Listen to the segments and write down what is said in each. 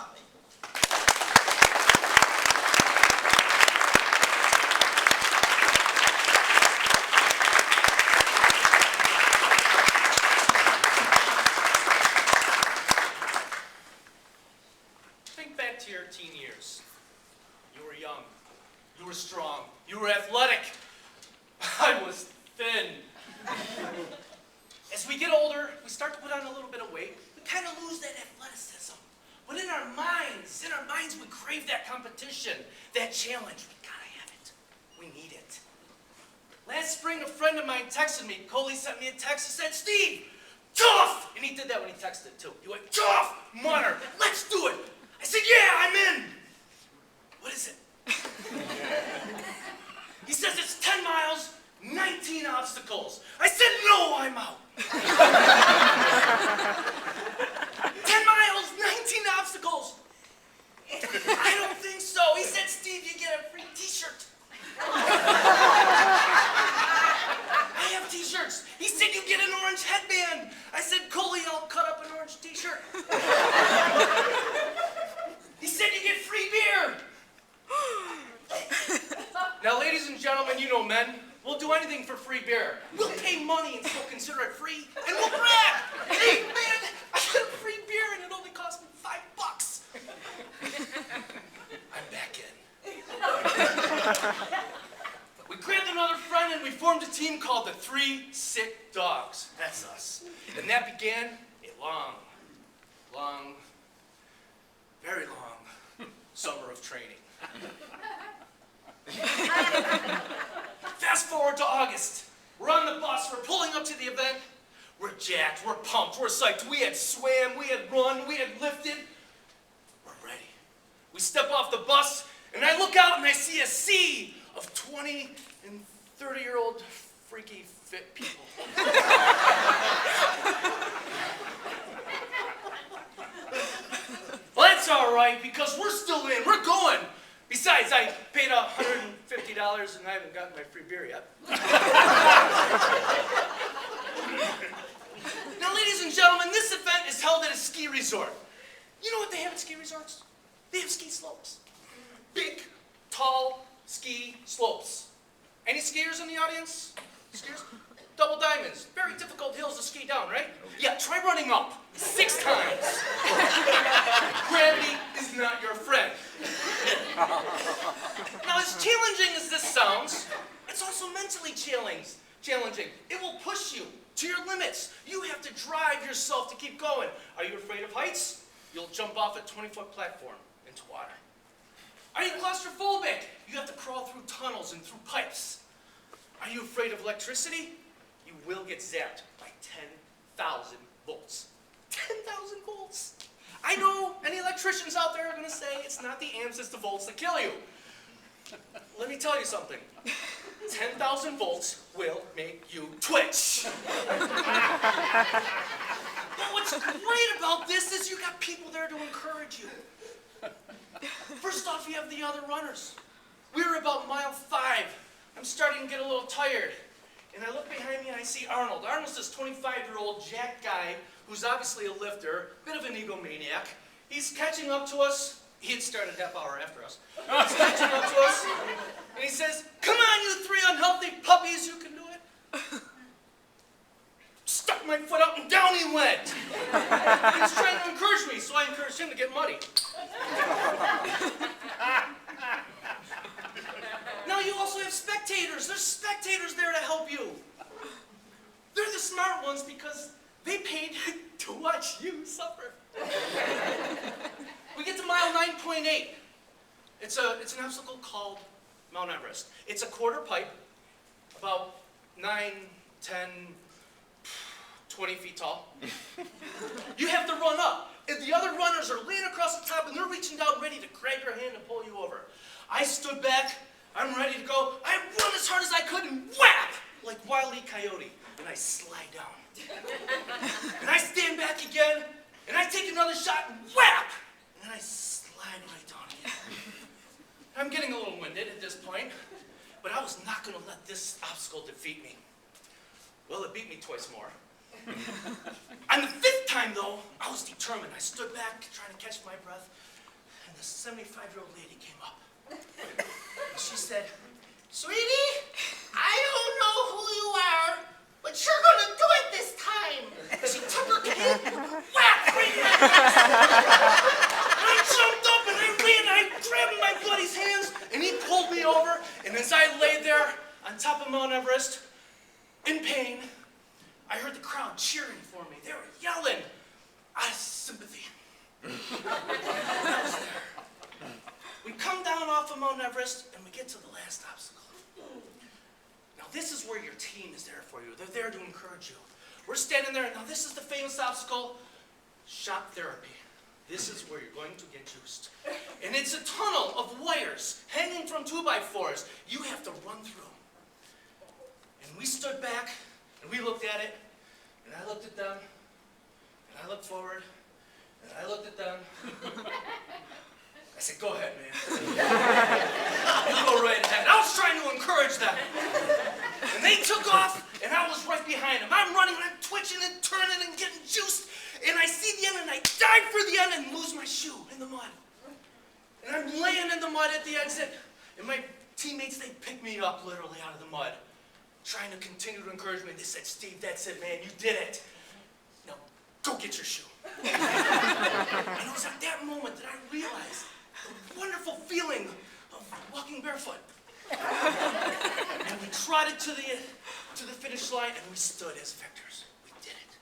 Holley. Think back to your teen years. You were young. You were strong. You were athletic. I was thin. As we get older, we start to put on a little bit of weight. We kind of lose that athleticism. But in our minds, we crave that competition, that challenge. We gotta have it. We need it. Last spring, a friend of mine texted me. Holley sent me a text. He said, "Steve, tough!" And he did that when he texted too. He went, "Tough, Munner, let's do it." I said, "Yeah, I'm in." "What is it?" He says, "It's 10 miles, 19 obstacles." I said, "No, I'm out." 10 miles, 19 obstacles. I don't think so. He said, "Steve, you get a free t-shirt." I have t-shirts. He said, "You get an orange headband." I said, "Holley, I'll cut up an orange t-shirt." He said, "You get free beer." Now, ladies and gentlemen, you know men, we'll do anything for free beer. We'll pay money and still consider it free, and we'll brag. "Hey, man, I got a free beer and it only cost me $5. I'm back in. We grabbed another friend and we formed a team called the Three Sick Dogs. That's us. And that began a long, very long summer of training. Fast forward to August. We're on the bus, we're pulling up to the event. We're jacked, we're pumped, we're psyched. We had swam, we had run, we had lifted. We're ready. We step off the bus, and I look out and I see a sea of 20 and 30-year-old freaky fit people. Well, that's all right, because we're still in, we're going. Besides, I paid $150 and I haven't gotten my free beer yet. Now, ladies and gentlemen, this event is held at a ski resort. You know what they have at ski resorts? They have ski slopes. Big, tall ski slopes. Any skiers in the audience? Skiers? Double diamonds. Very difficult hills to ski down, right? Yeah, try running up 6 times. Gravity is not your friend. Now, as challenging as this sounds, it's also mentally challenging. It will push you to your limits. You have to drive yourself to keep going. Are you afraid of heights? You'll jump off a 20-foot platform into water. Are you claustrophobic? You have to crawl through tunnels and through pipes. Are you afraid of electricity? You will get zapped by 10,000 volts. 10,000 volts. I know any electricians out there are going to say it's not the amps, it's the volts that kill you. Let me tell you something. 10,000 volts will make you twitch. But what's great about this is you got people there to encourage you. First off, you have the other runners. We were about mile 5. I'm starting to get a little tired. And I look behind me and I see Arnold. Arnold's this 25-year-old jack guy who's obviously a lifter, bit of an egomaniac. He's catching up to us. He had started half hour after us. He's catching up to us, and he says, "Come on, you 3 unhealthy puppies, you can do it." Stuck my foot out and down he went. He's trying to encourage me, so I encouraged him to get muddy. Now you also have spectators. There's spectators there to help you. They're the smart ones because they paid to watch you suffer. We get to mile 9.8. It's an obstacle called Mount Everest. It's a quarter pipe, about 9, 10, 20 feet tall. You have to run up. And the other runners are laying across the top and they're reaching down ready to grab your hand and pull you over. I stood back. I'm ready to go. I run as hard as I could and whap! Like Wile E. Coyote. And I slide down. And I stand back again. And I take another shot and whap! And then I slide right down again. I'm getting a little winded at this point. But I was not going to let this obstacle defeat me. Well, it beat me twice more. On the 5th time, though, I was determined. I stood back, trying to catch my breath. and this 75-year-old lady came up. And she said, "Sweetie, I don't know who you are, but you're gonna do it this time." And she took her cane, whack, right in my face. And I jumped up and I ran, I grabbed my buddy's hands, and he pulled me over. And as I lay there on top of Mount Everest, in pain, I heard the crowd cheering for me. They were yelling out of sympathy. I was there. We come down off of Mount Everest, and we get to the last obstacle. Now, this is where your team is there for you. They're there to encourage you. We're standing there, and now this is the famous obstacle, shock therapy. This is where you're going to get juiced. And it's a tunnel of wires hanging from 2x4s you have to run through. And we stood back, and we looked at it, and I looked at them, and I looked forward, and I looked at them. I said, "Go ahead, man." You go right ahead. I was trying to encourage them. And they took off, and I was right behind them. I'm running, and I'm twitching and turning and getting juiced. And I see the end, and I dive for the end and lose my shoe in the mud. And I'm laying in the mud at the exit, and my teammates, they pick me up literally out of the mud, trying to continue to encourage me. They said, "Steve, that's it, man. You did it. Now, go get your shoe." And it was at that moment that I realized the wonderful feeling of walking barefoot. And we trotted to the finish line, and we stood as victors. We did it.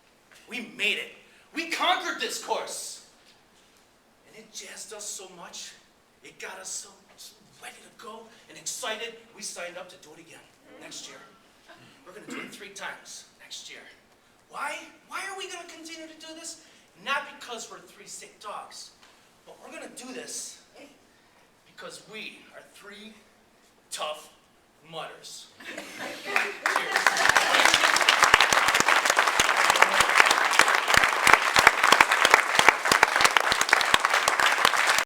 We made it. We conquered this course. And it jazzed us so much. It got us so ready to go and excited. We signed up to do it again next year. We're going to do it 3 times next year. Why? Why are we going to continue to do this? Not because we're 3 sick dogs, but we're going to do this because we are 3 tough mudders.